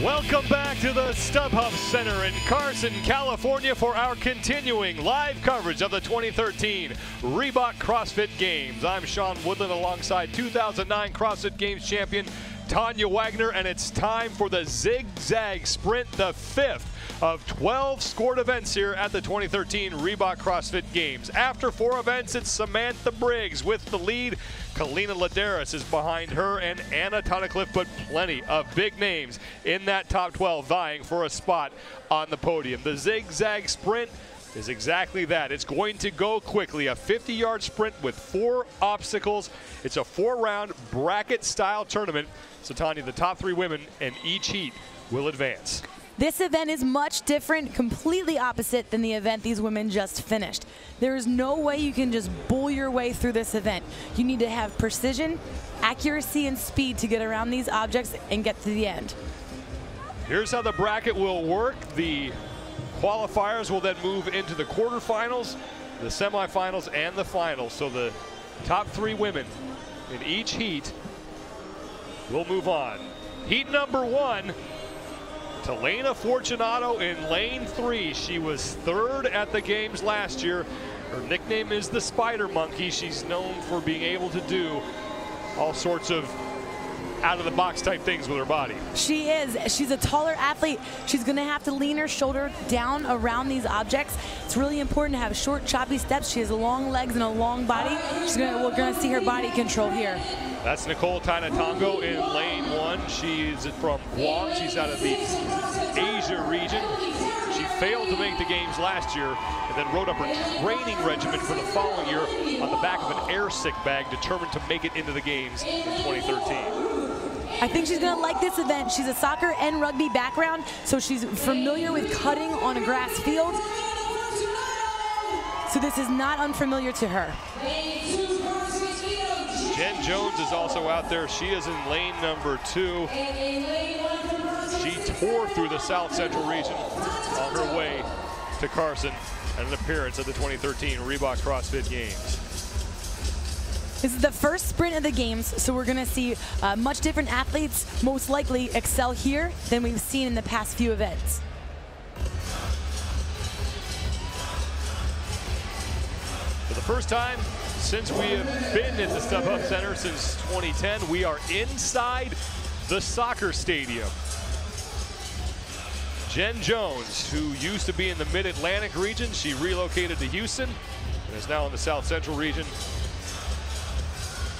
Welcome back to the StubHub Center in Carson, California for our continuing live coverage of the 2013 Reebok CrossFit Games. I'm Sean Woodland alongside 2009 CrossFit Games champion Tanya Wagner, and it's time for the Zigzagsprint, the fifth of 12 scored events here at the 2013 Reebok CrossFit Games. After 4 events, it's Samantha Briggs with the lead. Kalina Ladaris is behind her, and Anna Tunnicliffe, but plenty of big names in that top 12 vying for a spot on the podium. The Zigzag Sprint is exactly that. It's going to go quickly, a 50-yard sprint with 4 obstacles. It's a 4-round bracket-style tournament. So, Tanya, the top 3 women in each heat will advance. This event is much different, completely opposite than the event these women just finished. There is no way you can just bull your way through this event. You need to have precision, accuracy, and speed to get around these objects and get to the end. Here's how the bracket will work. The qualifiers will then move into the quarterfinals, the semifinals, and the finals. So the top 3 women in each heat will move on. Heat number 1. Elena Fortunato in lane 3. She was 3rd at the games last year. Her nickname is the Spider Monkey. She's known for being able to do all sorts of out-of-the-box type things with her body. She is. She's a taller athlete. She's going to have to lean her shoulder down around these objects. It's really important to have short, choppy steps. She has long legs and a long body. We're going to see her body control here. That's Nicole Tainatongo in lane 1. She's from Guam. She's out of the Asia region. She failed to make the games last year and then wrote up her training regimen for the following year on the back of an air sick bag, determined to make it into the games in 2013. I think she's going to like this event. She's a soccer and rugby background, so she's familiar with cutting on a grass field. So this is not unfamiliar to her. Jen Jones is also out there. She is in lane number 2. She tore through the South Central region on her way to Carson and an appearance at the 2013 Reebok CrossFit Games. This is the first sprint of the games, so we're going to see much different athletes most likely excel here than we've seen in the past few events. For the first time since we have been at the StubHub Center since 2010, we are inside the soccer stadium. Jen Jones, who used to be in the Mid-Atlantic region, she relocated to Houston and is now in the South Central region.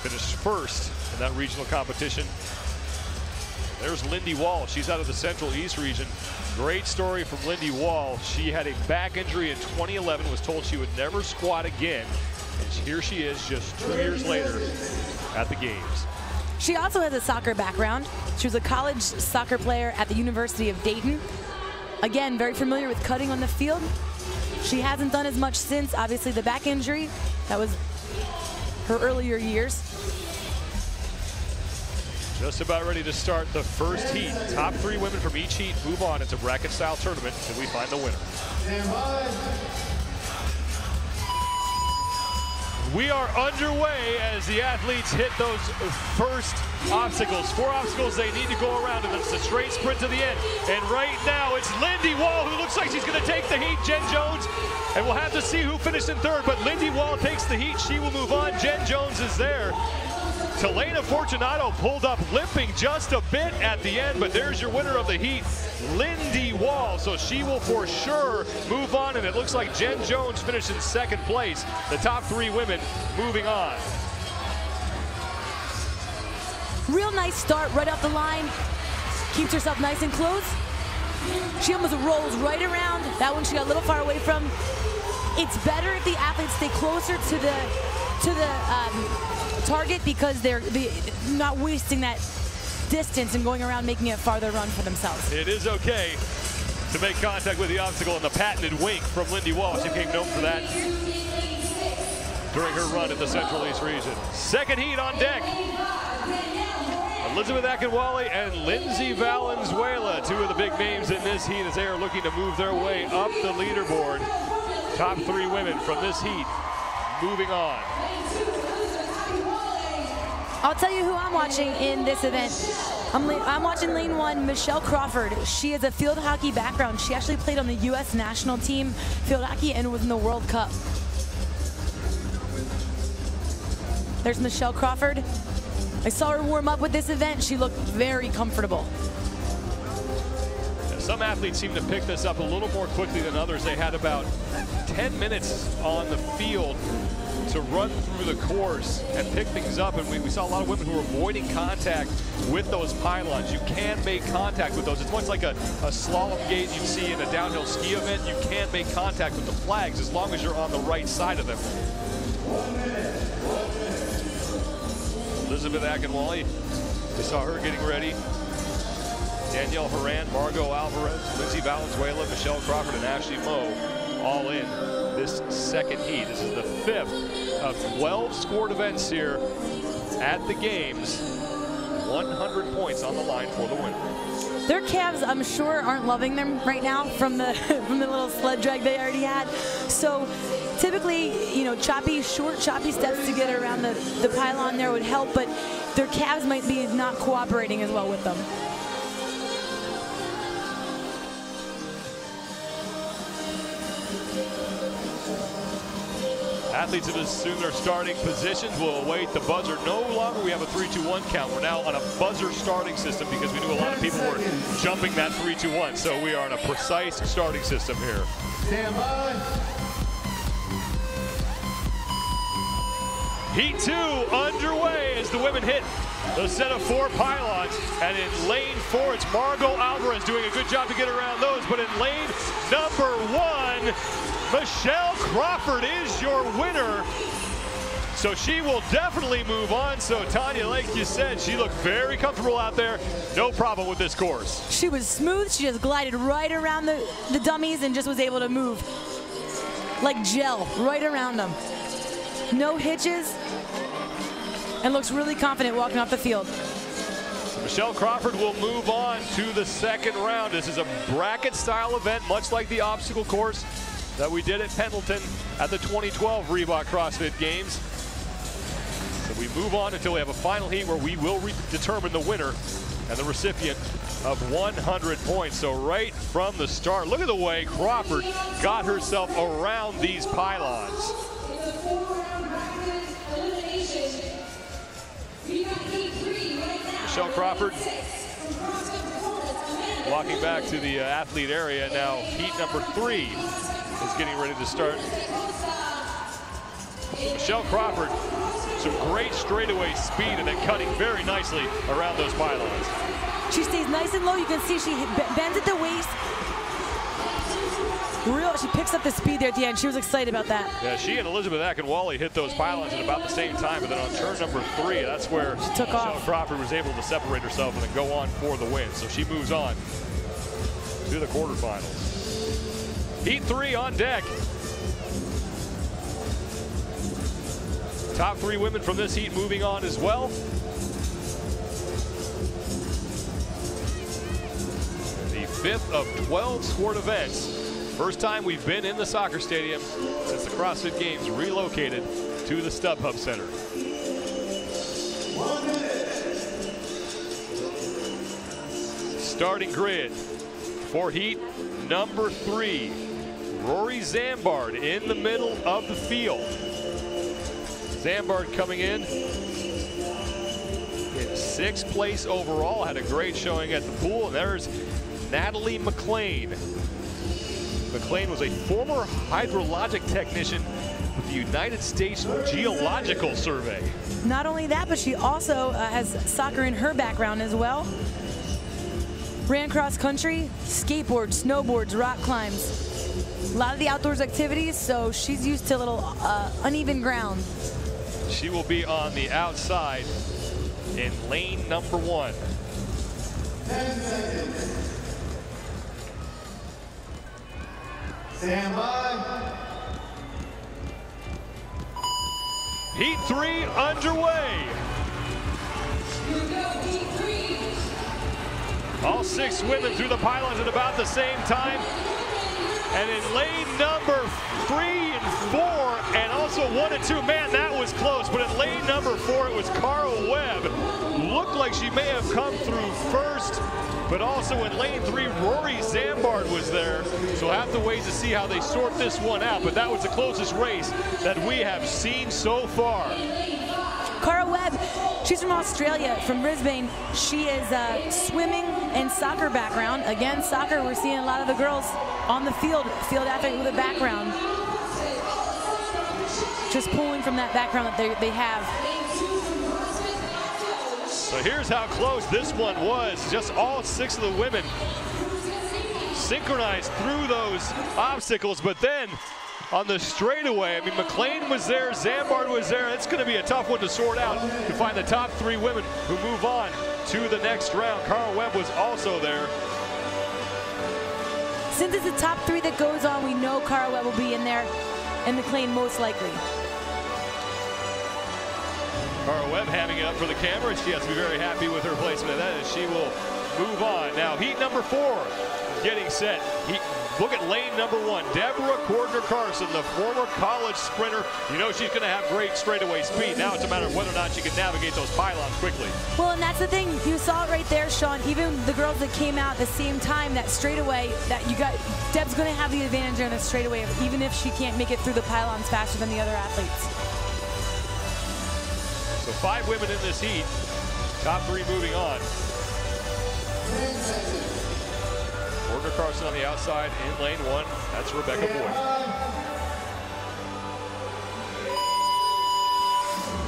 Finished first in that regional competition. There's Lindy Wall. She's out of the Central East region. Great story from Lindy Wall. She had a back injury in 2011, was told she would never squat again. And here she is just 2 years later at the games. She also has a soccer background. She was a college soccer player at the University of Dayton. Again, very familiar with cutting on the field. She hasn't done as much since, obviously, the back injury. That was her earlier years. Just about ready to start the first heat. Top 3 women from each heat move on. It's a bracket-style tournament until we find the winner. We are underway as the athletes hit those first obstacles. 4 obstacles they need to go around, and it's a straight sprint to the end. And right now, it's Lindy Wall, who looks like she's going to take the heat. Jen Jones, and we'll have to see who finished in 3rd, but Lindy Wall takes the heat. She will move on. Jen Jones is there. Elena Fortunato pulled up limping just a bit at the end, but there's your winner of the heat, Lindy Wall. So she will for sure move on, and it looks like Jen Jones finished in 2nd place. The top 3 women moving on. Real nice start right off the line. Keeps herself nice and close. She almost rolls right around. That one she got a little far away from. It's better if the athletes stay closer to the target, because they're not wasting that distance and going around making a farther run for themselves. It is okay to make contact with the obstacle, and the patented wink from Lindy Wall. She became known for that during her run in the Central East region. 2nd heat on deck. Elizabeth Akinwale and Lindsay Valenzuela, 2 of the big names in this heat, as they are looking to move their way up the leaderboard. Top 3 women from this heat moving on. I'll tell you who I'm watching in this event. I'm watching lane 1, Michelle Crawford. She has a field hockey background. She actually played on the U.S. national team field hockey and was in the World Cup. There's Michelle Crawford. I saw her warm up with this event. She looked very comfortable. Some athletes seem to pick this up a little more quickly than others. They had about 10 minutes on the field to run through the course and pick things up, and we saw a lot of women who were avoiding contact with those pylons. You can make contact with those. It's much like a slalom gate you see in a downhill ski event. You can make contact with the flags as long as you're on the right side of them. Elizabeth Akinwale, we saw her getting ready. Danielle Horan, Margot Alvarez, Lindsay Valenzuela, Michelle Crawford, and Ashley Moe all in this second heat. This is the 5th of 12 scored events here at the games. 100 points on the line for the winner. Their calves, I'm sure, aren't loving them right now from the from the little sled drag they already had. So typically, you know, short choppy steps to get around the pylon there would help, but their calves might be not cooperating as well with them. Athletes have assumed their starting positions. Will await the buzzer. No longer we have a 3-2-1 count. We're now on a buzzer starting system because we knew a lot of people were jumping that 3-2-1. So we are on a precise starting system here. Stand by. Heat 2 underway as the women hit the set of 4 pylons. And in lane 4, it's Margot Alvarez doing a good job to get around those. But in lane number 1, Michelle Crawford is your winner. So she will definitely move on. So Tanya, like you said, she looked very comfortable out there. No problem with this course. She was smooth. She just glided right around the dummies and just was able to move like gel right around them. No hitches, and looks really confident walking off the field. Michelle Crawford will move on to the second round. This is a bracket style event, much like the obstacle course that we did at Pendleton at the 2012 Reebok CrossFit Games. So we move on until we have a final heat where we will determine the winner and the recipient of 100 points. So right from the start, look at the way Crawford got herself around these pylons. Michelle Crawford walking back to the athlete area. Now heat number 3 is getting ready to start. Michelle Crawford, some great straightaway speed and then cutting very nicely around those pylons. She stays nice and low. You can see she bends at the waist. She picks up the speed there at the end. She was excited about that. Yeah, she and Elizabeth Akinwale hit those pylons at about the same time, but then on turn number 3, that's where Michelle Crawford was able to separate herself and then go on for the win. So she moves on to the quarterfinals. Heat 3 on deck. Top 3 women from this heat moving on as well. The 5th of 12 scored events. First time we've been in the soccer stadium since the CrossFit Games relocated to the StubHub Center. Starting grid for heat number 3. Rory Zambard in the middle of the field. Zambard coming in 6th place overall, had a great showing at the pool. And there's Natalie McLean. McLean was a former hydrologic technician with the United States Geological Survey. Not only that, but she also has soccer in her background as well. Ran cross country, skateboards, snowboards, rock climbs. A lot of the outdoors activities, so she's used to a little uneven ground. She will be on the outside in lane number 1. 10 seconds. Stand by. Heat 3 underway. All 6 women through the pylons at about the same time. And in lane number 3 and 4, and also So 1 and 2, man, that was close. But in lane number 4, it was Carl Webb. Looked like she may have come through first. But also in lane 3, Rory Zambard was there. So we'll have to wait to see how they sort this one out. But that was the closest race that we have seen so far. Cara Webb, she's from Australia, from Brisbane. She is swimming and soccer background. Again, soccer, we're seeing a lot of the girls on the field athlete with a background. Just pulling from that background that they have. So here's how close this one was. Just all 6 of the women synchronized through those obstacles, but then on the straightaway, I mean, McLean was there, Zambard was there. It's going to be a tough one to sort out to find the top 3 women who move on to the next round. Cara Webb was also there. Since it's the top 3 that goes on, we know Cara Webb will be in there, and McLean most likely. Cara Webb having it up for the camera, and she has to be very happy with her placement of that as she will move on. Now, heat number 4 getting set. Look at lane number 1, Deborah Cordner-Carson, the former college sprinter. You know she's going to have great straightaway speed. Now it's a matter of whether or not she can navigate those pylons quickly. Well, and that's the thing. You saw it right there, Sean. Even the girls that came out at the same time, that straightaway, Deb's going to have the advantage on the straightaway, even if she can't make it through the pylons faster than the other athletes. So 5 women in this heat. Top 3 moving on. Cordner-Carson on the outside in lane 1. That's Rebecca Boyd.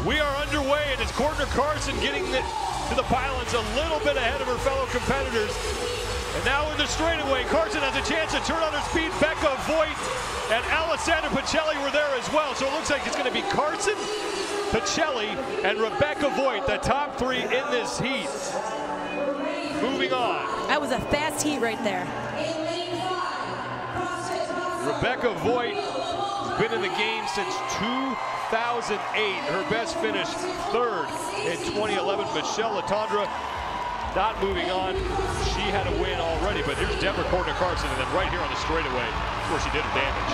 We are underway, and it's Cordner-Carson getting to the pylons a little bit ahead of her fellow competitors. And now in the straightaway, Carson has a chance to turn on her speed. Becca Voigt and Alessandra Pacelli were there as well. So it looks like it's going to be Carson, Pacelli, and Rebecca Voigt, the top 3 in this heat. Moving on. That was a fast heat right there. Rebecca Voigt has been in the game since 2008. Her best finish 3rd in 2011. Michelle Latondra not moving on. She had a win already, but here's Deborah Cordner-Carson, and then right here on the straightaway where she did her damage.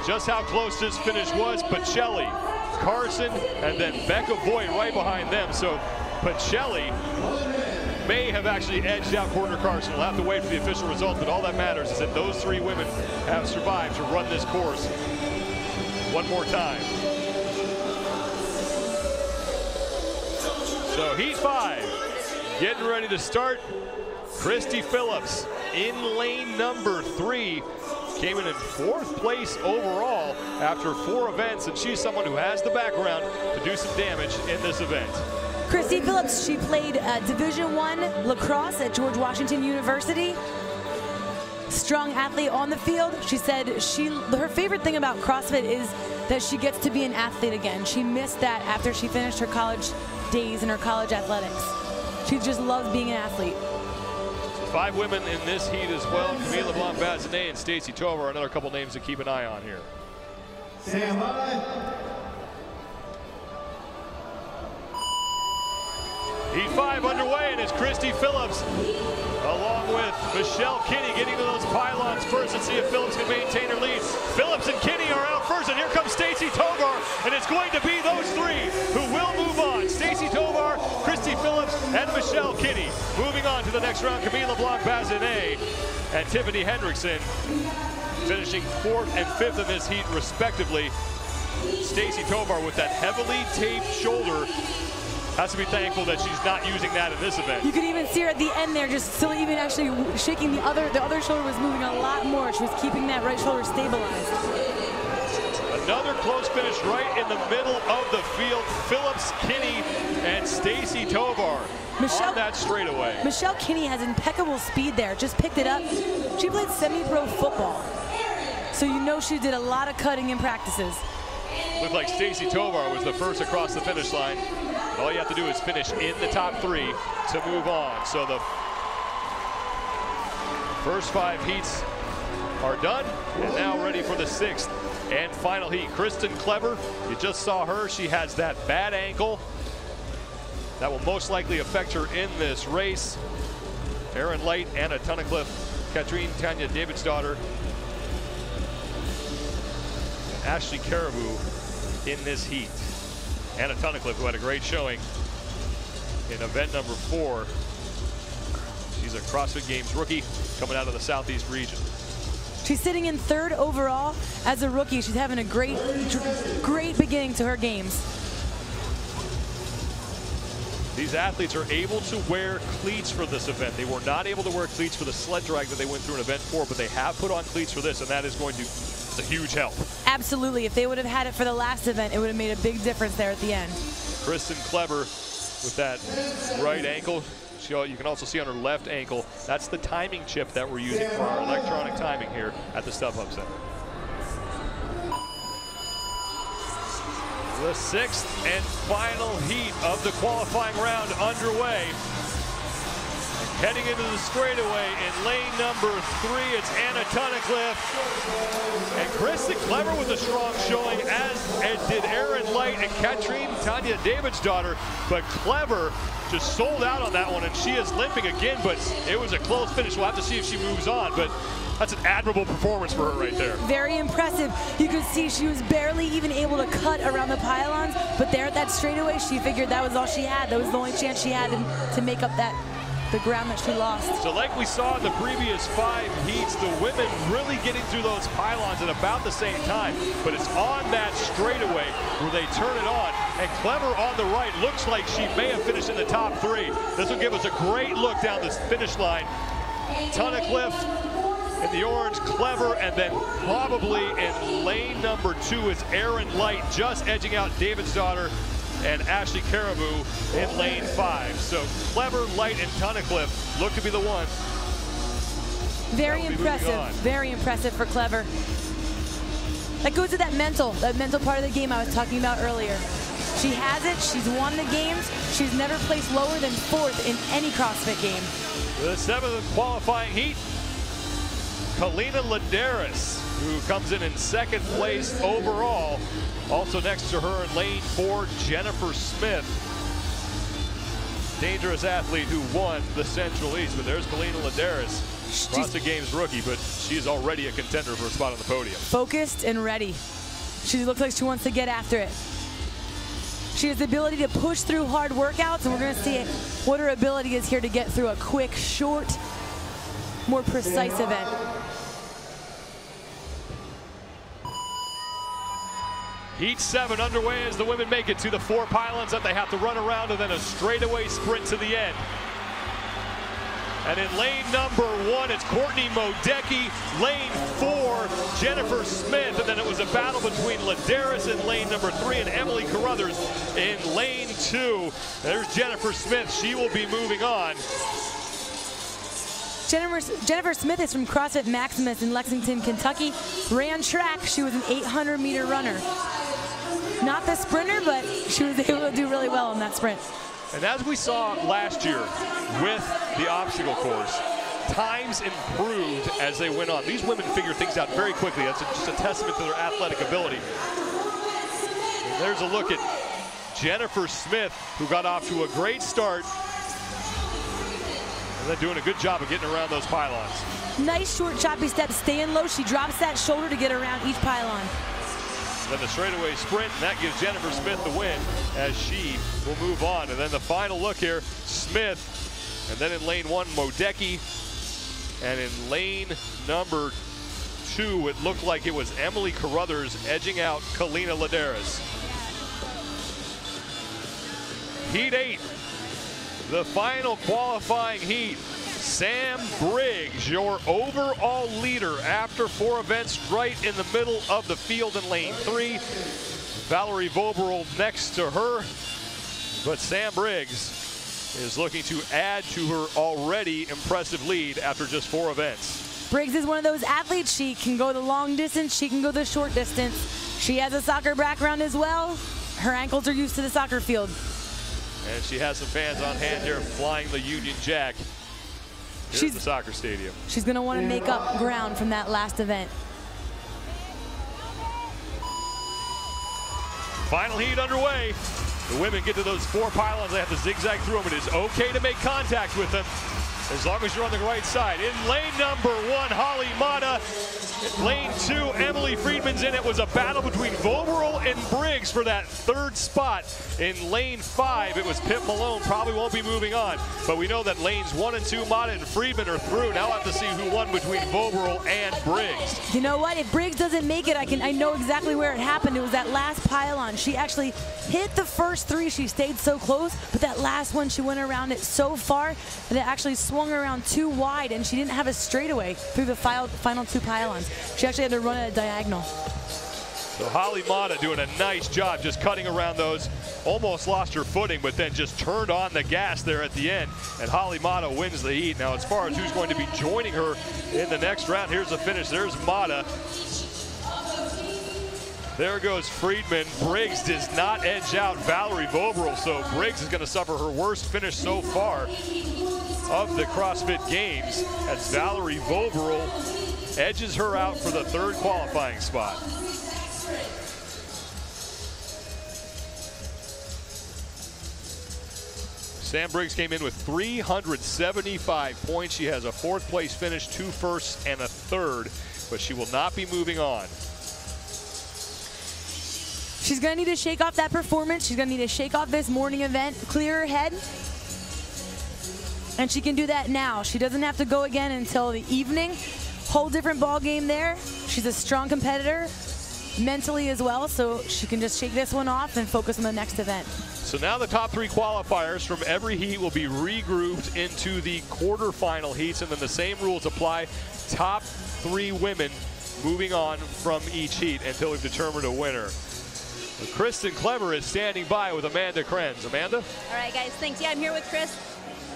Just how close this finish was. Pacelli, Carson, and then Becca Voigt right behind them. So Pacelli may have actually edged out Cordner-Carson. We'll have to wait for the official results, but all that matters is that those 3 women have survived to run this course one more time. So heat 5, getting ready to start. Christy Phillips in lane number 3. Came in 4th place overall after 4 events, and she's someone who has the background to do some damage in this event. Christy Phillips, she played Division I lacrosse at George Washington University. Strong athlete on the field. She said her favorite thing about CrossFit is that she gets to be an athlete again. She missed that after she finished her college days and her college athletics. She just loves being an athlete. 5 women in this heat as well. Camille LeBlanc-Bazinet and Stacy Tovar, another couple names to keep an eye on here. Stand by. Heat 5 underway, and it's Christy Phillips along with Michelle Kinney getting to those pylons first. Let's see if Phillips can maintain her lead. Phillips and Kinney are out first, and here comes Stacy Tovar, and it's going to be those 3 who will move on. Stacy Tovar, Christy Phillips, and Michelle Kinney. Moving on to the next round, Camille LeBlanc-Bazinet and Tiffany Hendrickson finishing 4th and 5th in this heat respectively. Stacy Tovar with that heavily taped shoulder has to be thankful that she's not using that in this event. You could even see her at the end there, just still even actually shaking the other shoulder was moving a lot more. She was keeping that right shoulder stabilized. Another close finish right in the middle of the field. Phillips, Kinney, and Stacy Tovar on that straightaway. Michelle Kinney has impeccable speed there, just picked it up. She played semi-pro football, so you know she did a lot of cutting in practices. Looked like Stacy Tovar was the first across the finish line. And all you have to do is finish in the top 3 to move on. So the first 5 heats are done, and now ready for the 6th and final heat. Kristen Clever, you just saw her. She has that bad ankle that will most likely affect her in this race. Erin Light, Anna Tunnicliffe, Katrine Tanya Davidsdottir, Ashley Caribou in this heat. Anna Tunnicliffe, who had a great showing in event number 4. She's a CrossFit Games rookie coming out of the Southeast region. She's sitting in 3rd overall as a rookie. She's having a great beginning to her games. These athletes are able to wear cleats for this event. They were not able to wear cleats for the sled drag that they went through in event 4, but they have put on cleats for this, and that is going to, it's a huge help. Absolutely. If they would have had it for the last event, it would have made a big difference there at the end. Kristen Clever with that right ankle. You can also see on her left ankle, that's the timing chip that we're using for our electronic timing here at the StubHub Center. The 6th and final heat of the qualifying round underway. Heading into the straightaway in lane number 3, it's Anna Tunnicliffe. And Kristen Clever with a strong showing, as did Erin Light and Tanya David's daughter. But Clever just sold out on that one, and she is limping again, but it was a close finish. We'll have to see if she moves on, but that's an admirable performance for her right there. Very impressive. You could see she was barely even able to cut around the pylons, but there at that straightaway, she figured that was all she had. That was the only chance she had to make up the ground that she lost. So like we saw in the previous 5 heats, the women really getting through those pylons at about the same time, but it's on that straightaway where they turn it on, and Clever on the right looks like she may have finished in the top 3. This will give us a great look down this finish line. Tunnicliffe in the orange, Clever, and then probably in lane number 2 is Erin Light, just edging out David's daughter and Ashley Caribou in lane 5. So Clever, Light, and Tunnicliffe look to be the ones. Very impressive for Clever. That goes to that mental part of the game I was talking about earlier. She has it, she's won the games, she's never placed lower than 4th in any CrossFit game. The 7th qualifying heat, Kalina Ladaris, who comes in 2nd place overall. Also next to her in lane 4, Jennifer Smith. Dangerous athlete who won the Central East, but there's Kalina Ladaris, CrossFit Games rookie, but she's already a contender for a spot on the podium. Focused and ready. She looks like she wants to get after it. She has the ability to push through hard workouts, and we're going to see what her ability is here to get through a quick, short, more precise event. Heat 7 underway as the women make it to the 4 pylons that they have to run around, and then a straightaway sprint to the end. And in lane number 1, it's Courtney Modecki. Lane 4, Jennifer Smith. And then it was a battle between Ladaris in lane number 3 and Emily Carruthers in lane 2. There's Jennifer Smith. She will be moving on. Jennifer Smith is from CrossFit Maximus in Lexington, Kentucky. Ran track. She was an 800-meter runner. Not the sprinter, but she was able to do really well on that sprint. And as we saw last year with the obstacle course, times improved as they went on. These women figure things out very quickly. That's just a testament to their athletic ability. And there's a look at Jennifer Smith, who got off to a great start, and then doing a good job of getting around those pylons. Nice short choppy step, staying low. She drops that shoulder to get around each pylon. Then the straightaway sprint, and that gives Jennifer Smith the win as she will move on. And then the final look here, Smith, and then in lane 1, Modecki, and in lane number 2, it looked like it was Emily Carruthers edging out Kalina Ladaris. Heat 8, the final qualifying heat. Sam Briggs, your overall leader after 4 events, right in the middle of the field in lane 3. Valerie Voberl next to her, but Sam Briggs is looking to add to her already impressive lead after just 4 events. Briggs is one of those athletes. She can go the long distance, she can go the short distance. She has a soccer background as well. Her ankles are used to the soccer field. And she has some fans on hand here flying the Union Jack. Here's the soccer stadium. She's going to want to make up ground from that last event. Final heat underway. The women get to those 4 pylons. They have to zigzag through them. It is okay to make contact with them. as long as you're on the right side. In lane number 1, Holly Mata. Lane 2, Emily Friedman's in it. Was a battle between Voberl and Briggs for that 3rd spot. In lane 5, it was Pip Malone. Probably won't be moving on. But we know that lanes 1 and 2, Mata and Friedman are through. Now we'll have to see who won between Voberl and Briggs. You know what? If Briggs doesn't make it, I know exactly where it happened. It was that last pylon. She actually hit the first 3. She stayed so close, but that last one, she went around it so far that it actually swung around too wide, and she didn't have a straightaway through the final 2 pylons. She actually had to run at a diagonal. So Holly Mata doing a nice job just cutting around those. Almost lost her footing, but then just turned on the gas there at the end. And Holly Mata wins the heat. Now, as far as who's going to be joining her in the next round, here's the finish. There's Mata. There goes Friedman. Briggs does not edge out Valerie Voberl, so Briggs is going to suffer her worst finish so far of the CrossFit Games as Valerie Voberl edges her out for the 3rd qualifying spot. Sam Briggs came in with 375 points. She has a 4th place finish, 2 firsts and a 3rd, but she will not be moving on. She's going to need to shake off that performance. She's going to need to shake off this morning event, clear her head. And she can do that now. She doesn't have to go again until the evening. Whole different ball game there. She's a strong competitor mentally as well, so she can just shake this one off and focus on the next event. So now the top 3 qualifiers from every heat will be regrouped into the quarterfinal heats, and then the same rules apply. Top 3 women moving on from each heat until we've determined a winner. Kristen Clever is standing by with Amanda Krenz. Amanda? All right, guys, thanks. Yeah, I'm here with Chris.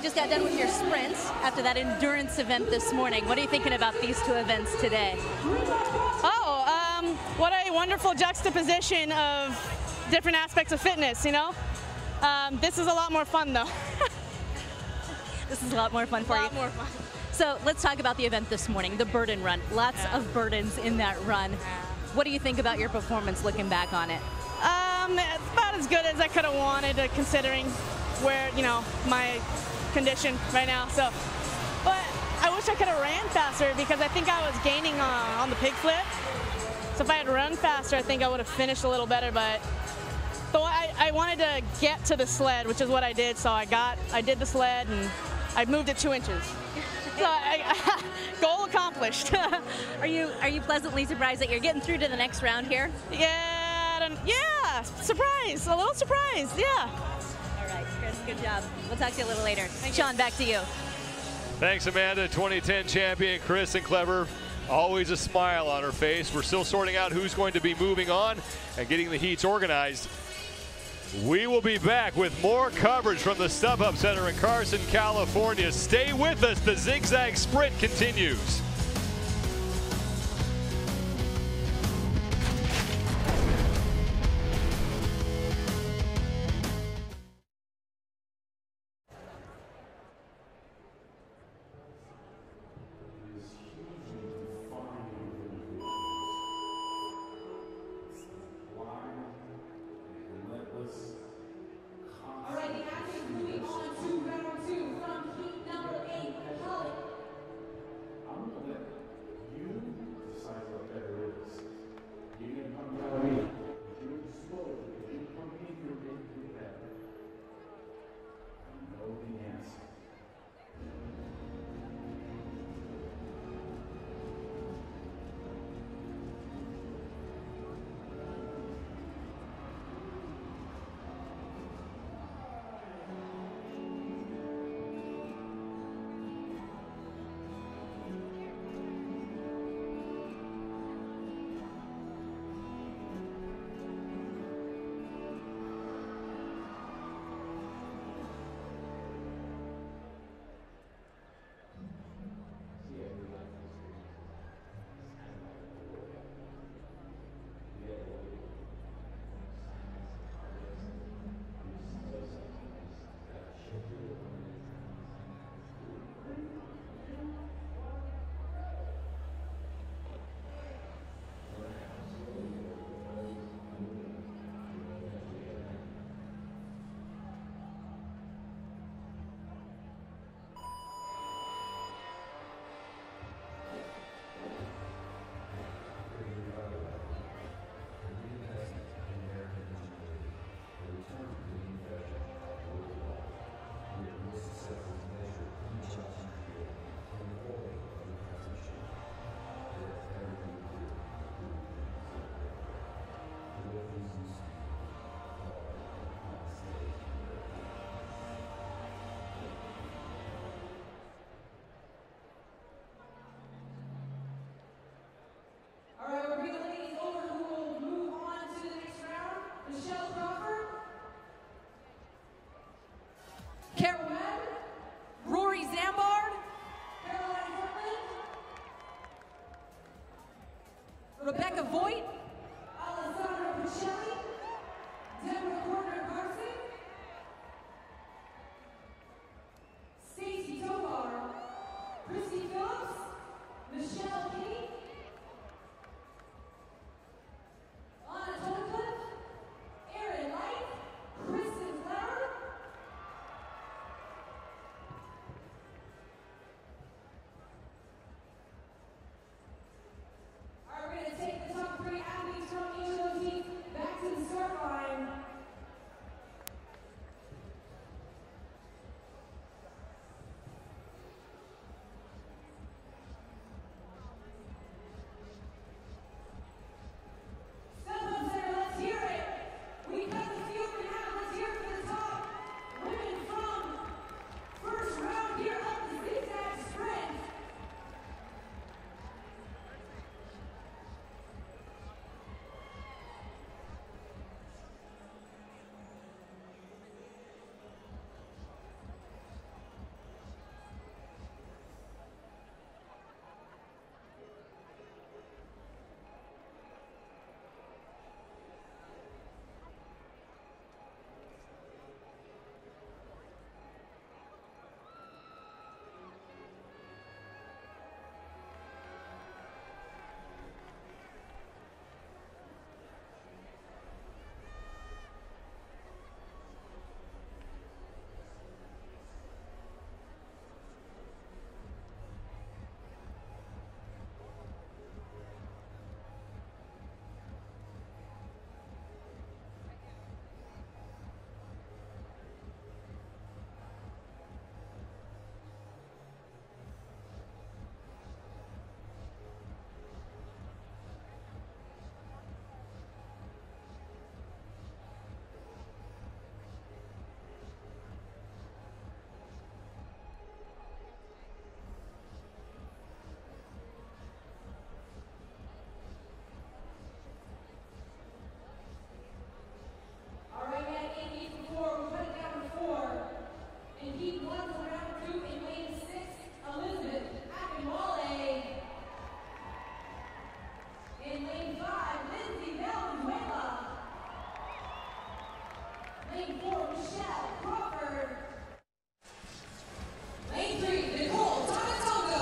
Just got done with your sprints after that endurance event this morning. What are you thinking about these 2 events today? What a wonderful juxtaposition of different aspects of fitness, you know? This is a lot more fun, though. This is a lot more fun for you. A lot more fun. So let's talk about the event this morning, the burden run. Lots of burdens in that run. What do you think about your performance looking back on it? It's about as good as I could have wanted, considering where, you know, my condition right now. So, but I wish I could have ran faster because I think I was gaining on the pig flip. So if I had run faster, I think I would have finished a little better. But so I wanted to get to the sled, which is what I did. So I did the sled and I moved it 2 inches. So goal accomplished. Are you pleasantly surprised that you're getting through to the next round here? Yeah, surprise, a little surprise, yeah. All right, Chris, good job. We'll talk to you a little later. Sean, back to you. Thanks, Amanda. 2010 champion Kristen Clever. Always a smile on her face. We're still sorting out who's going to be moving on and getting the heats organized. We will be back with more coverage from the StubHub Center in Carson, California. Stay with us. The Zigzag Sprint continues.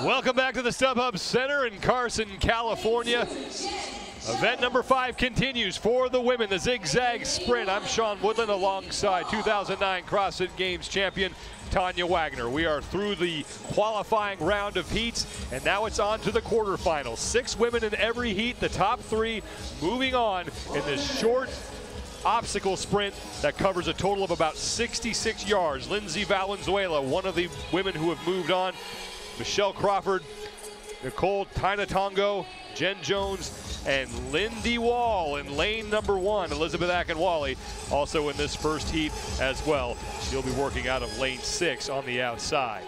Welcome back to the StubHub Center in Carson, California. Event number 5 continues for the women, the Zigzag Sprint. I'm Sean Woodland alongside 2009 CrossFit Games champion Tanya Wagner. We are through the qualifying round of heats, and now it's on to the quarterfinals. 6 women in every heat, the top 3 moving on in this short obstacle sprint that covers a total of about 66 yards. Lindsay Valenzuela, one of the women who have moved on. Michelle Crawford, Nicole Tainatongo, Jen Jones, and Lindy Wall in lane number 1. Elizabeth Akinwale also in this first heat as well. She'll be working out of lane 6 on the outside.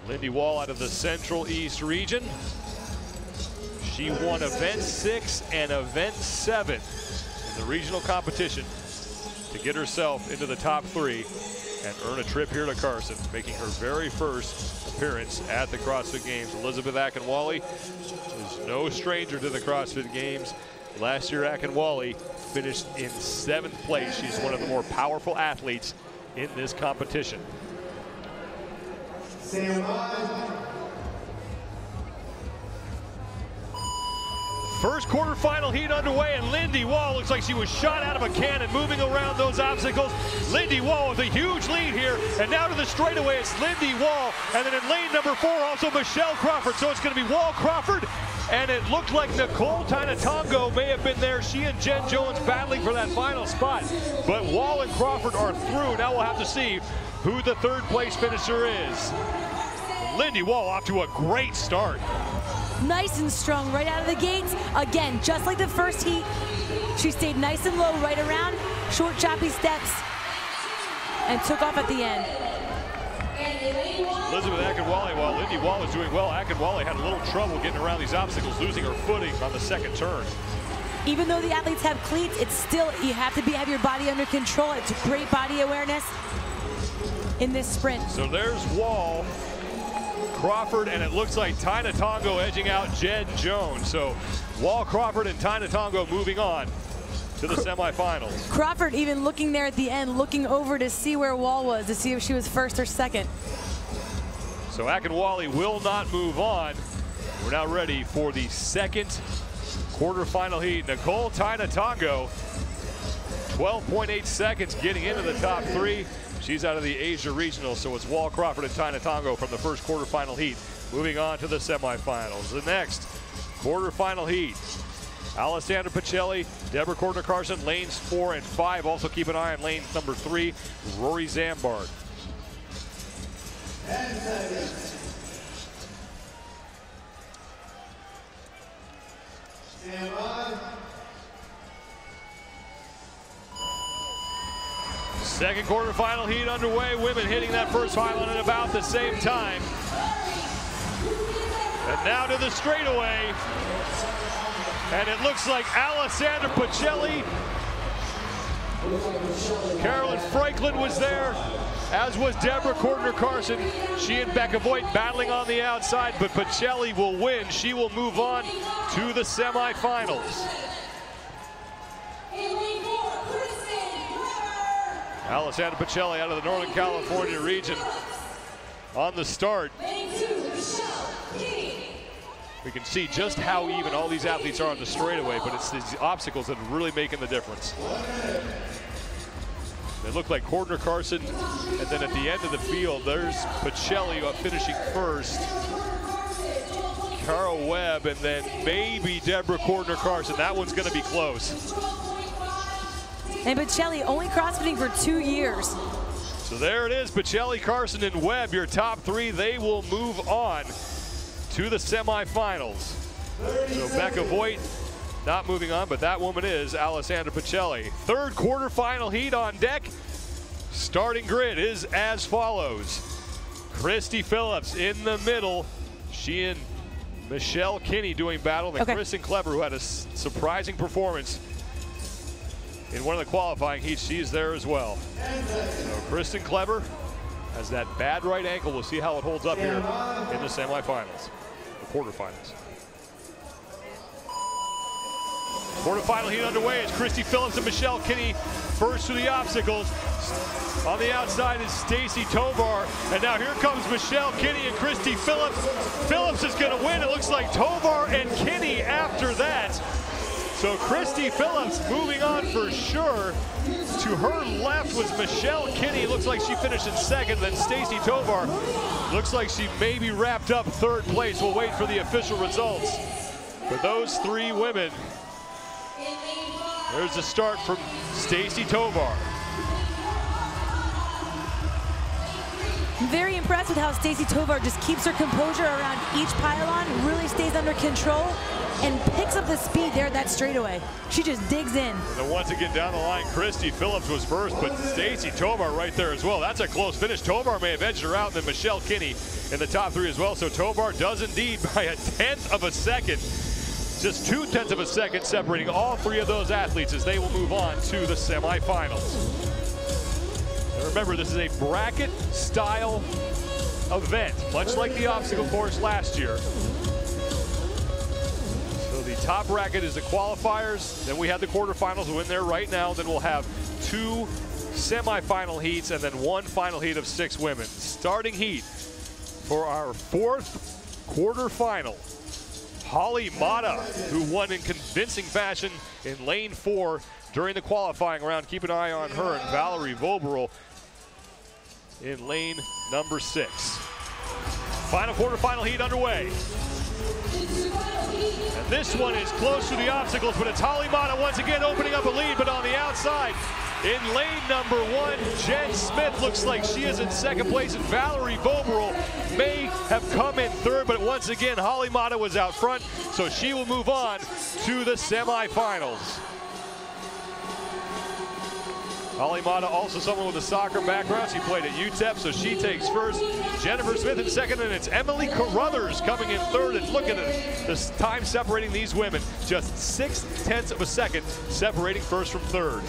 Lindy Wall out of the Central East region. She won event 6 and event 7 in the regional competition to get herself into the top 3 and earn a trip here to Carson, making her very first appearance at the CrossFit Games. Elizabeth Akinwale is no stranger to the CrossFit Games. Last year, Akinwale finished in 7th place. She's one of the more powerful athletes in this competition. First quarterfinal heat underway, and Lindy Wall looks like she was shot out of a cannon moving around those obstacles. Lindy Wall with a huge lead here, and now to the straightaway, it's Lindy Wall, and then in lane number 4, also Michelle Crawford. So it's going to be Wall, Crawford, and it looked like Nicole Tainatongo may have been there. She and Jen Jones battling for that final spot, but Wall and Crawford are through. Now we'll have to see who the 3rd place finisher is. Lindy Wall off to a great start. Nice and strong right out of the gates. Again, just like the first heat, she stayed nice and low right around, short choppy steps, and took off at the end. Elizabeth Akinwale, while Lindy Wall is doing well, Akinwale had a little trouble getting around these obstacles, losing her footing on the 2nd turn. Even though the athletes have cleats, it's still, you have to have your body under control. It's great body awareness in this sprint. So there's Wall, Crawford, and it looks like Tainatongo edging out Jen Jones. So Wall, Crawford, and Tainatongo moving on to the semifinals. Crawford even looking there at the end, looking over to see where Wall was, to see if she was 1st or 2nd. So Akinwale will not move on. We're now ready for the 2nd quarterfinal heat. Nicole Tainatongo, 12.8 seconds getting into the top 3. She's out of the Asia Regional, so it's Wall, Crawford, and Tainatongo from the first quarterfinal heat. Moving on to the semifinals. The next quarterfinal heat, Alessandra Pacelli, Deborah Cordner-Carson, lanes 4 and 5. Also keep an eye on lane number 3, Rory Zambard. Second quarterfinal heat underway. Women hitting that first pylon at about the same time. And now to the straightaway. And it looks like Alessandra Pacelli. Carolyn Franklin was there, as was Deborah Cordner-Carson. She and Becca Voigt battling on the outside, but Pacelli will win. She will move on to the semifinals. Alessandra Pacelli out of the Northern California region on the start. We can see just how even all these athletes are on the straightaway, but it's these obstacles that are really making the difference. They look like Cordner-Carson, and then at the end of the field, there's Pacelli finishing first. Carol Webb, and then maybe Deborah Cordner-Carson. That one's going to be close. And Pacelli only CrossFitting for 2 years. So there it is, Pacelli, Carson, and Webb, your top 3. They will move on to the semifinals. So Becca Voigt not moving on, but that woman is Alessandra Pacelli. 3rd quarterfinal heat on deck. Starting grid is as follows. Christy Phillips in the middle. She and Michelle Kinney doing battle. And Kristen Kleber, who had a surprising performance in one of the qualifying heats, she's there as well. So Kristen Kleber has that bad right ankle. We'll see how it holds up here in the semifinals, the quarterfinals. Quarterfinal heat underway as Christy Phillips and Michelle Kinney first through the obstacles. first. On the outside is Stacy Tovar. And now here comes Michelle Kinney and Christy Phillips. Phillips is going to win. It looks like Tovar and Kinney after that. So Christy Phillips moving on for sure. To her left was Michelle Kinney. Looks like she finished in second. Then Stacy Tovar looks like she maybe wrapped up third place. We'll wait for the official results for those three women. There's the start from Stacy Tovar. I'm very impressed with how Stacy Tovar just keeps her composure around each pylon, really stays under control, and picks up the speed there at that straightaway. She just digs in. And then once again down the line, Christy Phillips was first, but Stacy Tovar right there as well. That's a close finish. Tovar may have edged her out, and then Michelle Kinney in the top three as well. So Tovar does indeed by a 1/10 of a second. Just 2/10 of a second separating all three of those athletes as they will move on to the semifinals. And remember, this is a bracket style event, much like the obstacle course last year. So the top bracket is the qualifiers, then we have the quarterfinals who are in there right now, then we'll have 2 semifinal heats and then 1 final heat of 6 women. Starting heat for our 4th quarterfinal. Holly Mata, who won in convincing fashion in lane 4 during the qualifying round. Keep an eye on her, and Valerie Voberl in lane number 6. Final quarterfinal heat underway. And this one is close to the obstacles, but it's Holly Mata once again opening up a lead, but on the outside. In lane number 1, Jen Smith looks like she is in second place, and Valerie Voberl may have come in third, but once again, Holly Mata was out front, so she will move on to the semifinals. Holly Mata, also someone with a soccer background. She played at UTEP, so she takes first. Jennifer Smith in second, and it's Emily Carruthers coming in third. And look at it, this time separating these women. Just 6/10 of a second separating first from third.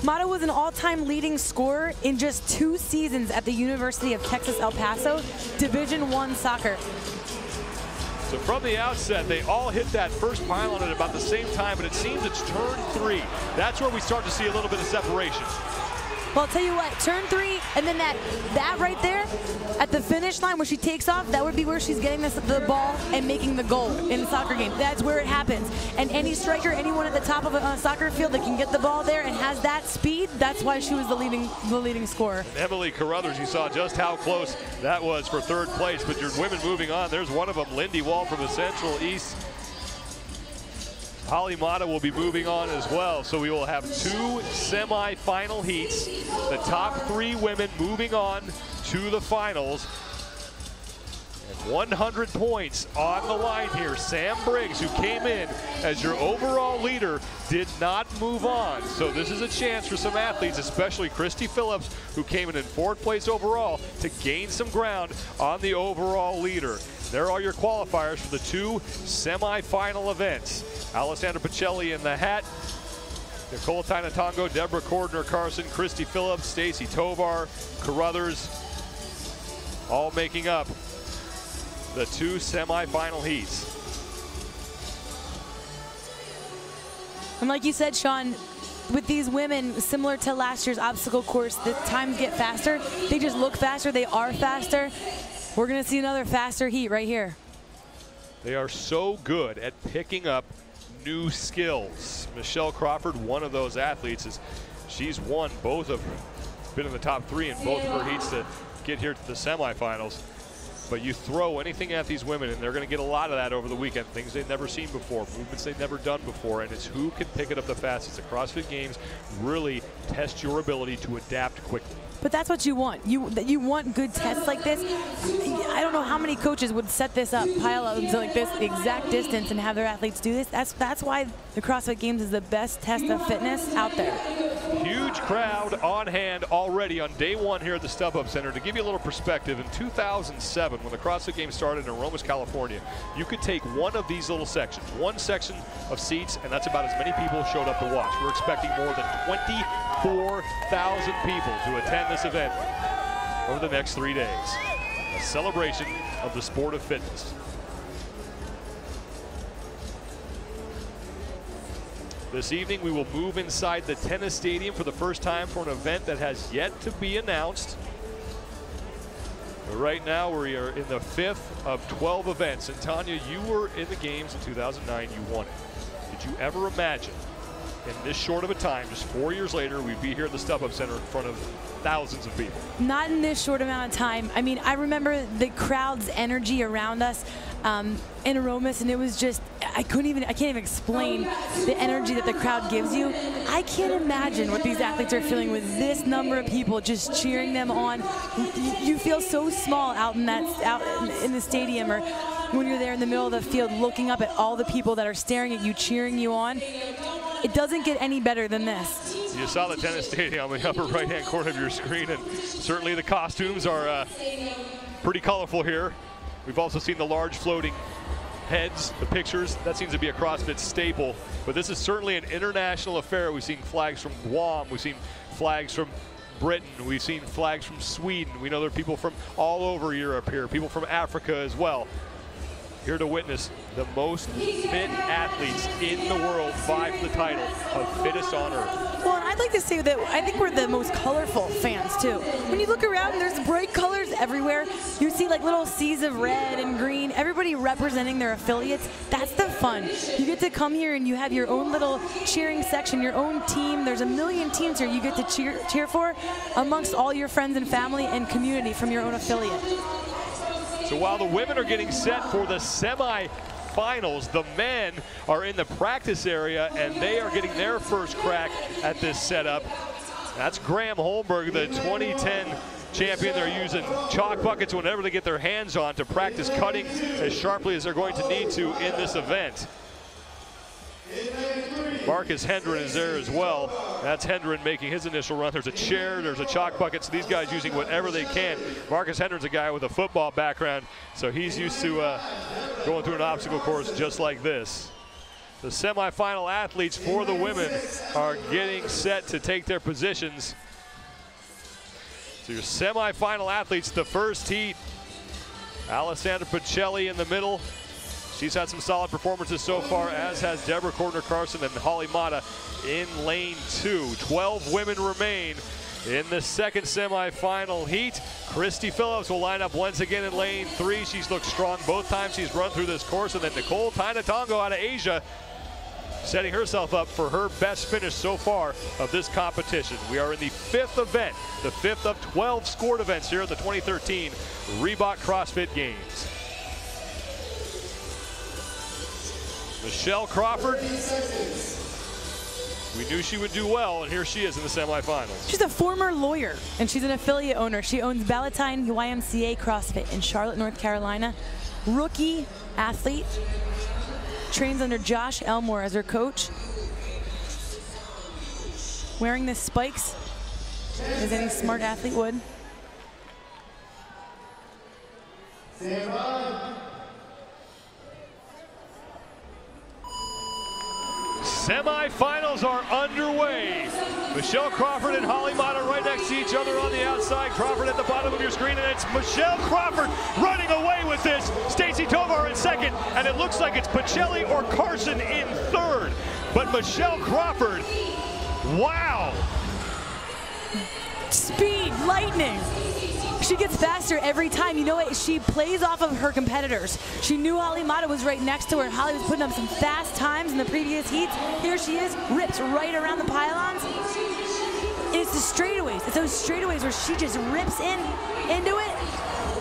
Mata was an all-time leading scorer in just 2 seasons at the University of Texas El Paso, Division I soccer. So from the outset, they all hit that first pylon at about the same time, but it seems it's turn 3. That's where we start to see a little bit of separation. Well, I'll tell you what, turn 3, and then that right there at the finish line where she takes off, that would be where she's getting the ball and making the goal in the soccer game. That's where it happens. And any striker, anyone at the top of a soccer field that can get the ball there and has that speed, that's why she was the leading scorer. And Emily Carruthers, you saw just how close that was for third place, but your women moving on. There's one of them, Lindy Wall from the Central East. Holly Mata will be moving on as well, so we will have 2 semi-final heats. The top 3 women moving on to the finals. And 100 points on the line here. Sam Briggs, who came in as your overall leader, did not move on. So this is a chance for some athletes, especially Christy Phillips, who came in 4th place overall, to gain some ground on the overall leader. There are your qualifiers for the 2 semi-final events. Alessandra Pacelli in the hat, Nicole Tainatongo, Deborah Cordner Carson, Christy Phillips, Stacy Tovar, Carruthers, all making up the 2 semi-final heats. And like you said, Sean, with these women, similar to last year's obstacle course, the times get faster. They just look faster. They are faster. We're going to see another faster heat right here. They are so good at picking up new skills. Michelle Crawford, one of those athletes, she's won both of, been in the top 3 in both of her heats to get here to the semifinals. But you throw anything at these women, and they're going to get a lot of that over the weekend. Things they've never seen before, movements they've never done before, and it's who can pick it up the fastest. The CrossFit Games really test your ability to adapt quickly. But that's what you want. You want good tests like this. I don't know how many coaches would set this up, pile up to like this exact distance and have their athletes do this. That's why the CrossFit Games is the best test of fitness out there. Huge crowd on hand already on day 1 here at the StubHub Center. To give you a little perspective, in 2007, when the CrossFit Games started in Aromas, California, you could take one of these little sections, one section of seats, and that's about as many people showed up to watch. We're expecting more than 24,000 people to attend this event over the next 3 days. A celebration of the sport of fitness. This evening we will move inside the tennis stadium for the first time for an event that has yet to be announced. But right now we are in the 5th of 12 events. And Tanya, you were in the games in 2009, you won it. Did you ever imagine in this short of a time, just 4 years later, we'd be here at the StubHub Center in front of thousands of people? Not in this short amount of time. I mean, I remember the crowd's energy around us in Aromas, and it was just, I can't even explain the energy that the crowd gives you. I can't imagine what these athletes are feeling with this number of people just cheering them on. You feel so small out in the stadium, or when you're there in the middle of the field looking up at all the people that are staring at you, cheering you on. It doesn't get any better than this. You saw the tennis stadium on the upper right-hand corner of your screen, and certainly the costumes are pretty colorful here. We've also seen the large floating heads, the pictures. That seems to be a CrossFit staple, but this is certainly an international affair. We've seen flags from Guam, we've seen flags from Britain, we've seen flags from Sweden. We know there are people from all over Europe here, people from Africa as well. Here to witness the most fit athletes in the world vie for the title of fittest on earth. Well, and I'd like to say that I think we're the most colorful fans too. When you look around, there's bright colors everywhere. You see like little seas of red and green, everybody representing their affiliates. That's the fun. You get to come here and you have your own little cheering section, your own team. There's a million teams here you get to cheer for amongst all your friends and family and community from your own affiliate. So while the women are getting set for the semi-finals, the men are in the practice area and they are getting their first crack at this setup. That's Graham Holmberg, the 2010 champion. They're using chalk buckets whenever they get their hands on to practice cutting as sharply as they're going to need to in this event. Marcus Hendren is there as well. That's Hendren making his initial run. There's a chair, there's a chalk bucket, so these guys using whatever they can. Marcus Hendren's a guy with a football background, so he's used to going through an obstacle course just like this. The semifinal athletes for the women are getting set to take their positions. So your semifinal athletes, the first heat. Alessandra Pacelli in the middle. She's had some solid performances so far, as has Deborah Cordner-Carson and Holly Mata in lane 2. 12 women remain in the second semifinal heat. Christy Phillips will line up once again in lane 3. She's looked strong both times she's run through this course. And then Nicole Tainatongo out of Asia, setting herself up for her best finish so far of this competition. We are in the 5th event, the 5th of 12 scored events here at the 2013 Reebok CrossFit Games. Michelle Crawford, we knew she would do well, and here she is in the semifinals. She's a former lawyer, and she's an affiliate owner. She owns Ballantyne YMCA CrossFit in Charlotte, North Carolina. Rookie athlete, trains under Josh Elmore as her coach. Wearing the spikes, as any smart athlete would. Semifinals are underway. Michelle Crawford and Holly Mata right next to each other on the outside. Crawford at the bottom of your screen, and it's Michelle Crawford running away with this. Stacy Tovar in second, and it looks like it's Pacelli or Carson in third. But Michelle Crawford, wow. Speed, lightning. She gets faster every time. You know what? She plays off of her competitors. She knew Holly Mata was right next to her, and Holly was putting up some fast times in the previous heats. Here she is, rips right around the pylons. And it's the straightaways. It's those straightaways where she just rips into it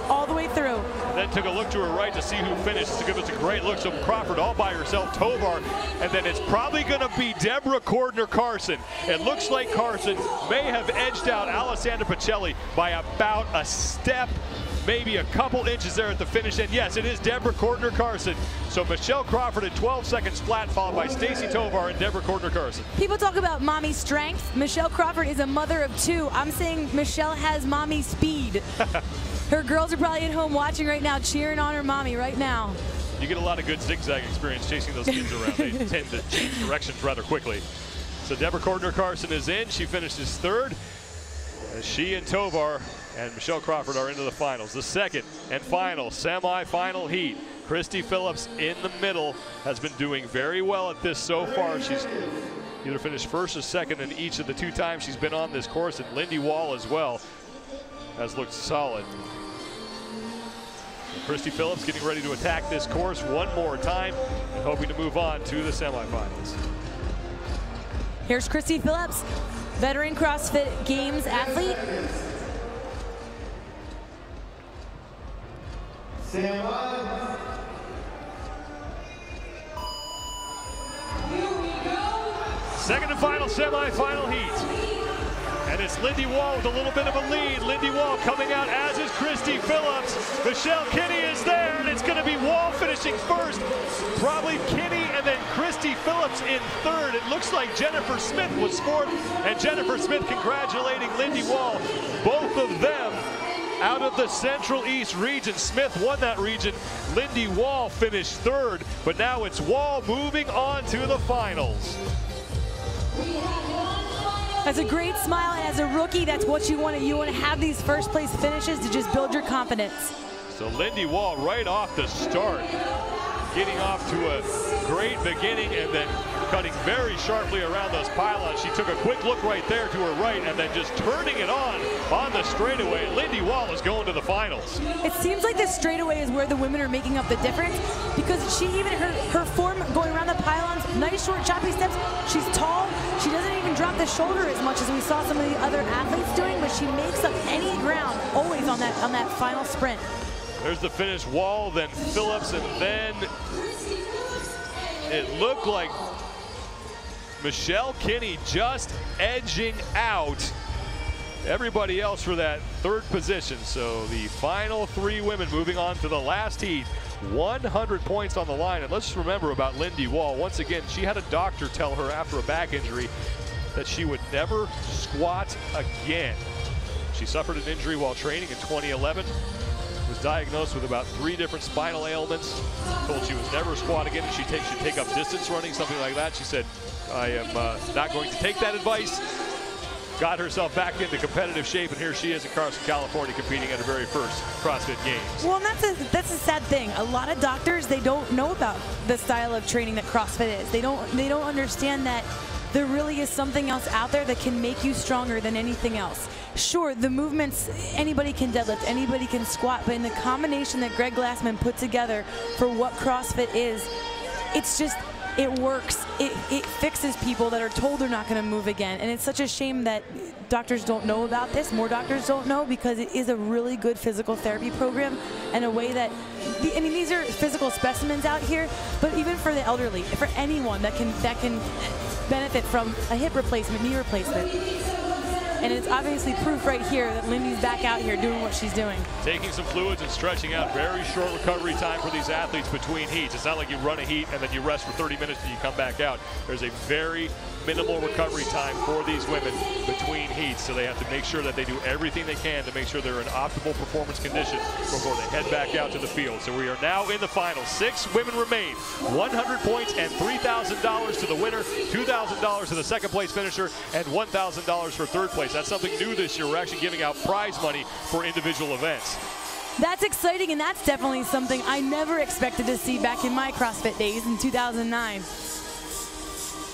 all the way through. And then took a look to her right to see who finished. To give us a great look. So Crawford all by herself, Tovar, and then it's probably going to be Deborah Cordner-Carson. It looks like Carson may have edged out Alessandra Pacelli by about a step, maybe a couple inches there at the finish. And yes, it is Deborah Cordner-Carson. So Michelle Crawford in 12 seconds flat, followed by Stacy Tovar and Deborah Cordner-Carson. People talk about mommy strength. Michelle Crawford is a mother of 2. I'm saying Michelle has mommy speed. Her girls are probably at home watching right now, cheering on her mommy right now. You get a lot of good zigzag experience chasing those kids around. They tend to change directions rather quickly. So Deborah Cordner-Carson is in. She finishes third. As she and Tovar and Michelle Crawford are into the finals. The second and final semi-final heat. Christy Phillips in the middle has been doing very well at this so far. She's either finished first or second in each of the 2 times she's been on this course, and Lindy Wall as well has looked solid. Christy Phillips getting ready to attack this course one more time and hoping to move on to the semifinals. Here's Christy Phillips, veteran CrossFit Games athlete. Stand by. Second and final semifinal heat. And it's Lindy Wall with a little bit of a lead. Lindy Wall coming out, as is Christy Phillips. Michelle Kinney is there, and it's going to be Wall finishing first. Probably Kinney and then Christy Phillips in third. It looks like Jennifer Smith was fourth, and Jennifer Smith congratulating Lindy Wall. Both of them out of the Central East region. Smith won that region. Lindy Wall finished third, but now it's Wall moving on to the finals. That's a great smile, and as a rookie, that's what you want. You want to have these first place finishes to just build your confidence. So Lindy Wall right off the start, getting off to a great beginning and then cutting very sharply around those pylons. She took a quick look right there to her right and then just turning it on the straightaway. Lindy Wall is going to the finals. It seems like this straightaway is where the women are making up the difference, because she even, her form going around the pylons, nice short choppy steps. She's tall. She doesn't even drop the shoulder as much as we saw some of the other athletes doing, but she makes up any ground always on that final sprint. There's the finish. Wall, then Phillips, and then it looked like Michelle Kinney just edging out everybody else for that third position. So the final 3 women moving on to the last heat. 100 points on the line. And let's remember about Lindy Wall. Once again, she had a doctor tell her after a back injury that she would never squat again. She suffered an injury while training in 2011. Was diagnosed with about 3 different spinal ailments. Told she was never squat again, and should take up distance running, something like that. She said, I am not going to take that advice. Got herself back into competitive shape, and here she is in Carson, California, competing at her very first CrossFit Games. Well, and that's a sad thing. A lot of doctors, they don't know about the style of training that CrossFit is. They don't understand that there really is something else out there that can make you stronger than anything else. Sure, the movements, anybody can deadlift, anybody can squat, but in the combination that Greg Glassman put together for what CrossFit is, it's just, it works. It fixes people that are told they're not going to move again. And it's such a shame that doctors don't know about this. More doctors don't know, because it is a really good physical therapy program, and a way that, I mean, these are physical specimens out here, but even for the elderly, for anyone that can benefit from a hip replacement, knee replacement. And it's obviously proof right here that Lindy's back out here doing what she's doing. Taking some fluids and stretching out. Very short recovery time for these athletes between heats. It's not like you run a heat and then you rest for 30 minutes and you come back out. There's a very minimal recovery time for these women between heats, so they have to make sure that they do everything they can to make sure they're in optimal performance condition before they head back out to the field. So we are now in the final. 6 women remain. 100 points and $3,000 to the winner, $2,000 to the second place finisher, and $1,000 for third place. That's something new this year. We're actually giving out prize money for individual events. That's exciting, and that's definitely something I never expected to see back in my CrossFit days in 2009.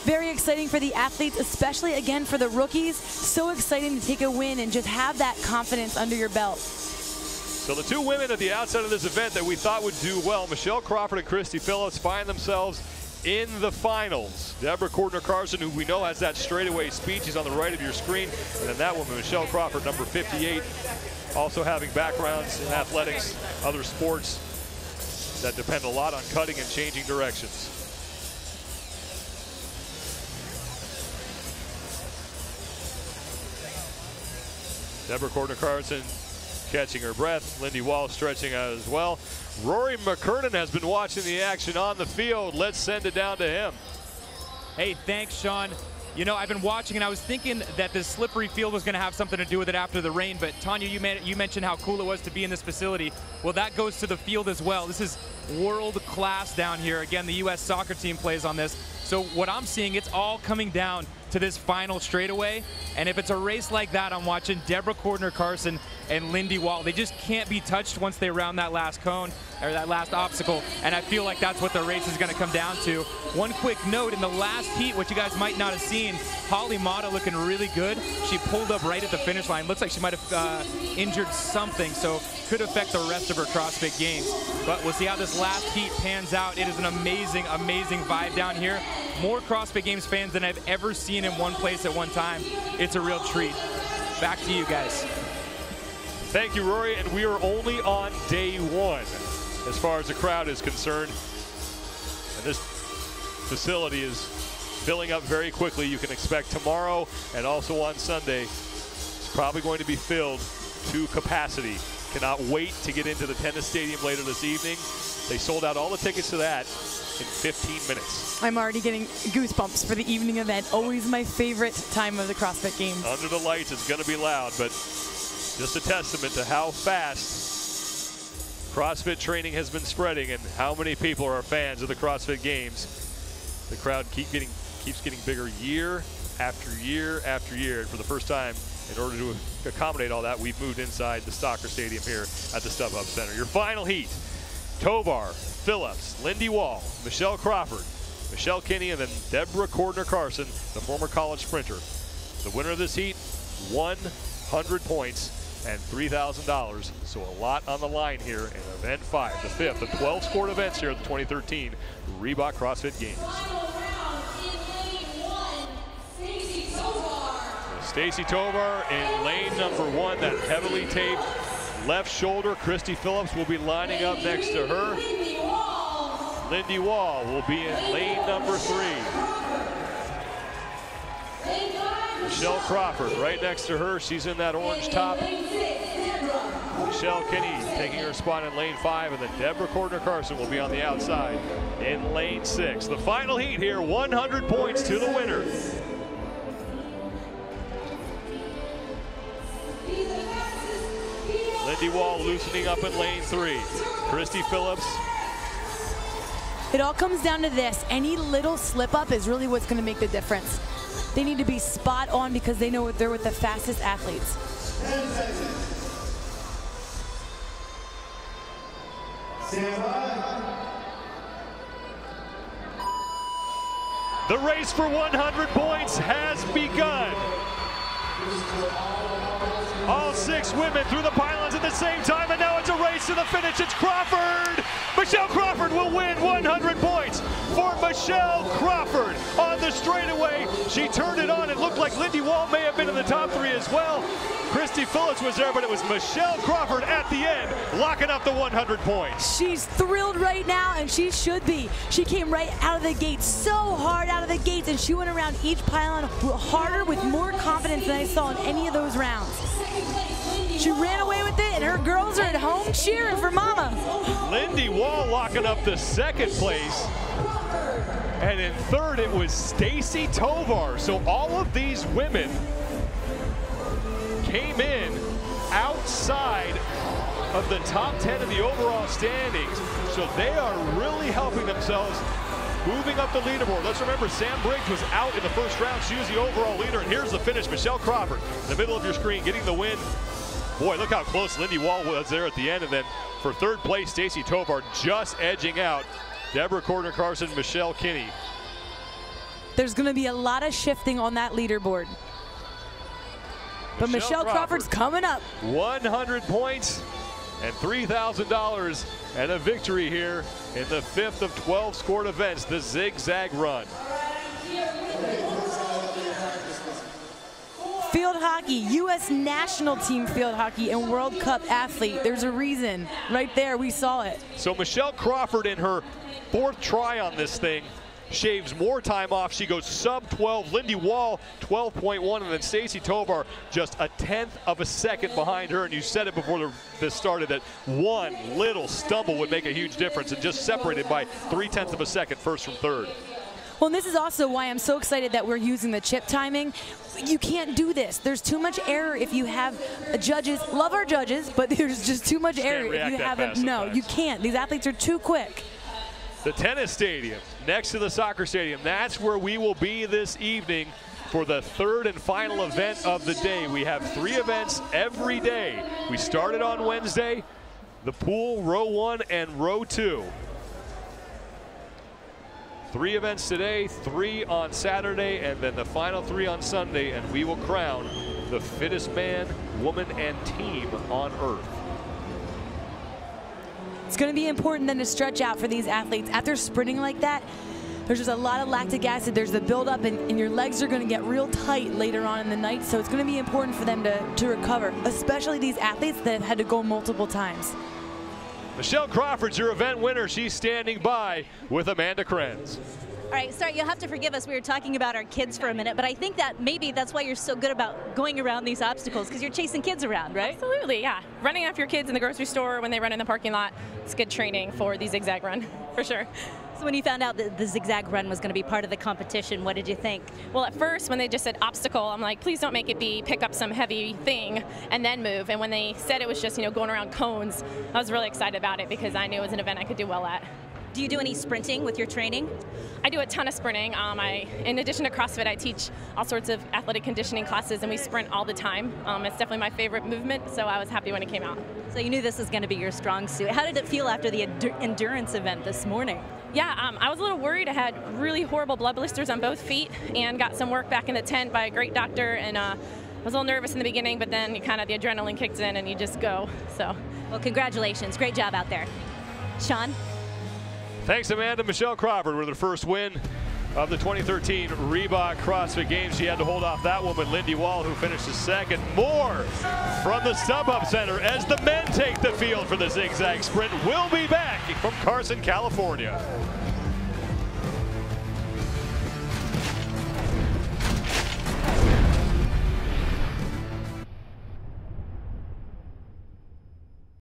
Very exciting for the athletes, especially again for the rookies. So exciting to take a win and just have that confidence under your belt. So the 2 women at the outset of this event that we thought would do well, Michelle Crawford and Christy Phillips, find themselves in the finals. Deborah Cordner-Carson, who we know has that straightaway speed, she's on the right of your screen. And then that woman, Michelle Crawford, number 58, also having backgrounds in athletics, other sports that depend a lot on cutting and changing directions. Deborah Cordner-Carson catching her breath. Lindy Wall stretching out as well. Rory McKernan has been watching the action on the field. Let's send it down to him. Hey, thanks, Sean. You know, I've been watching, and I was thinking that this slippery field was going to have something to do with it after the rain, but Tanya, you mentioned how cool it was to be in this facility. Well, that goes to the field as well. This is world class down here. Again, the U.S. soccer team plays on this. So what I'm seeing, it's all coming down to this final straightaway. And if it's a race like that, I'm watching Deborah Cordner-Carson and Lindy Wall. They just can't be touched once they round that last cone, or that last obstacle, and I feel like that's what the race is going to come down to. One quick note, in the last heat, what you guys might not have seen, Holly Mata looking really good. She pulled up right at the finish line. Looks like she might have injured something, so could affect the rest of her CrossFit Games. But we'll see how this last heat pans out. It is an amazing, amazing vibe down here. More CrossFit Games fans than I've ever seen in one place at one time. It's a real treat. Back to you guys. Thank you, Rory, and we are only on day one as far as the crowd is concerned. And this facility is filling up very quickly. You can expect tomorrow and also on Sunday, it's probably going to be filled to capacity. Cannot wait to get into the tennis stadium later this evening. They sold out all the tickets to that in 15 minutes. I'm already getting goosebumps for the evening event. Always my favorite time of the CrossFit Games. Under the lights, it's going to be loud, but just a testament to how fast CrossFit training has been spreading and how many people are fans of the CrossFit Games. The crowd keeps getting bigger year after year after year. And for the first time, in order to accommodate all that, we've moved inside the soccer stadium here at the StubHub Center. Your final heat: Tovar, Phillips, Lindy Wall, Michelle Crawford, Michelle Kinney, and then Deborah Cordner-Carson, the former college sprinter. The winner of this heat, 100 points and $3,000. So a lot on the line here in event 5, the 5th of 12 scored events here at the 2013 Reebok CrossFit Games. Stacy Tovar in lane number 1, that heavily taped left shoulder. Christy Phillips will be lining up next to her. Lindy Wall will be in lane number 3. Michelle Crawford right next to her. She's in that orange top. Michelle Kinney taking her spot in lane 5, and then Deborah Cordner-Carson will be on the outside in lane 6. The final heat here, 100 points to the winner. Lindy Wall loosening up in lane 3. Christy Phillips. It all comes down to this. Any little slip up is really what's going to make the difference. They need to be spot on because they know they're with the fastest athletes. The race for 100 points has begun. All 6 women through the pylons at the same time, and now it's a race to the finish. It's Crawford. Michelle Crawford will win 100 points for Michelle Crawford on the straightaway. She turned it on. It looked like Lindy Wall may have been in the top 3 as well. Christy Phillips was there, but it was Michelle Crawford at the end locking up the 100 points. She's thrilled right now, and she should be. She came right out of the gates, so hard out of the gates, and she went around each pylon harder with more confidence than I saw in any of those rounds. She ran away with it, and her girls are at home cheering for Mama. Lindy Wall locking up the 2nd place. And in 3rd, it was Stacy Tovar. So all of these women came in outside of the top 10 of the overall standings. So they are really helping themselves moving up the leaderboard. Let's remember, Sam Briggs was out in the first round. She was the overall leader, and here's the finish. Michelle Crawford in the middle of your screen getting the win. Boy, look how close Lindy Wall was there at the end. And then for 3rd place, Stacy Tovar just edging out Deborah Cordner-Carson, Michelle Kinney. There's going to be a lot of shifting on that leaderboard. But Michelle Crawford's coming up. 100 points and $3,000 and a victory here in the 5th of 12 scored events, the Zigzag Run. Field hockey, U.S. national team field hockey and World Cup athlete. There's a reason. Right there, we saw it. So Michelle Crawford in her 4th try on this thing shaves more time off. She goes sub 12. Lindy Wall 12.1, and then Stacy Tovar just a 1/10 of a second behind her. And you said it before this started that one little stumble would make a huge difference, and just separated by 3/10 of a second, 1st from 3rd. Well, and this is also why I'm so excited that we're using the chip timing. You can't do this. There's too much error if you have judges. Love our judges, but there's just too much error if you have them. No, you can't. These athletes are too quick. The tennis stadium next to the soccer stadium. That's where we will be this evening for the third and final event of the day. We have 3 events every day. We started on Wednesday, the pool, row 1 and row 2. 3 events today, 3 on Saturday, and then the final 3 on Sunday, and we will crown the fittest man, woman, and team on earth. It's going to be important then to stretch out for these athletes. After sprinting like that, there's just a lot of lactic acid. There's the buildup, and your legs are going to get real tight later on in the night. So it's going to be important for them to recover, especially these athletes that have had to go multiple times. Michelle Crawford's your event winner. She's standing by with Amanda Krenz. All right, sorry, you'll have to forgive us. We were talking about our kids for a minute, but I think that maybe that's why you're so good about going around these obstacles, because you're chasing kids around, right? Absolutely, yeah. Running after your kids in the grocery store when they run in the parking lot, it's good training for the zigzag run, for sure. So when you found out that the zigzag run was going to be part of the competition, what did you think? Well, at first, when they just said obstacle, I'm like, please don't make it be pick up some heavy thing and then move. And when they said it was just, going around cones, I was really excited about it because I knew it was an event I could do well at. Do you do any sprinting with your training? I do a ton of sprinting. In addition to CrossFit, I teach all sorts of athletic conditioning classes, and we sprint all the time. It's definitely my favorite movement, so I was happy when it came out. So you knew this was going to be your strong suit. How did it feel after the endurance event this morning? Yeah, I was a little worried. I had really horrible blood blisters on both feet and got some work back in the tent by a great doctor, and I was a little nervous in the beginning, but then the adrenaline kicks in and you just go. So, well, congratulations. Great job out there. Sean? Thanks, Amanda. Michelle Crawford with her first win of the 2013 Reebok CrossFit Games. She had to hold off that woman, Lindy Wall, who finished second. More from the StubHub Center as the men take the field for the Zigzag Sprint. We'll be back from Carson, California.